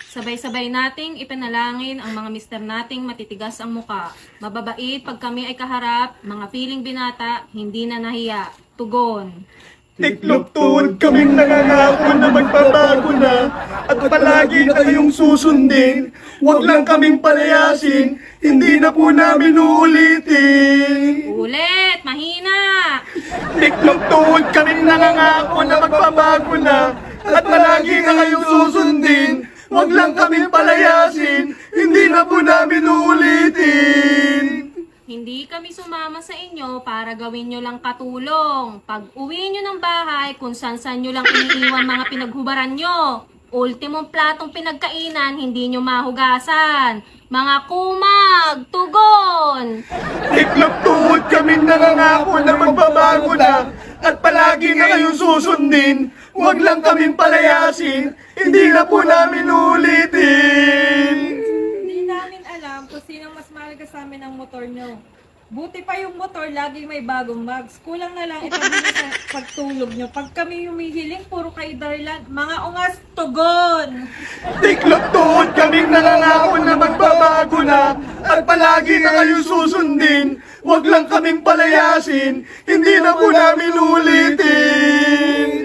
Sabay-sabay nating ipanalangin ang mga mister nating matitigas ang muka. Mababait pag kami ay kaharap, mga piling binata, hindi na nahiya. Tugon. Tiklop tuod kaming nangangako na magbabago na at palagi na kayong susundin. Huwag lang kaming palayasin, hindi na po namin uulitin. Ulit! Mahina! Tiklop tuod kaming nangangako na magbabago na at palagi na kayong susundin. Huwag lang kaming palayasin, hindi na po namin uulitin. Hindi kami sumama sa inyo para gawin nyo lang katulong. Pag uwi nyo ng bahay, kung saan-saan nyo lang iniiwan mga pinaghubaran nyo. Ultimong platong pinagkainan, hindi nyo mahugasan. Mga kumag, tugon! Tiklop tuod kaming nangangako na magbabago na at palagi na kayong susundin. Huwag lang kaming palayasin, hindi na po namin uulitin. Hindi namin alam kung sino mas mahalaga sa amin ang motor nyo. Buti pa yung motor, laging may bagong mags. Kulang na lang itabi nyo sa pagtulog nyo. Pag kami humihiling, puro kayo dahilan. Mga ungas, tugon! Tiklop tuod kaming nangangako na magbabago na at palagi na kayong susundin. Huwag lang kaming palayasin, hindi na po namin uulitin.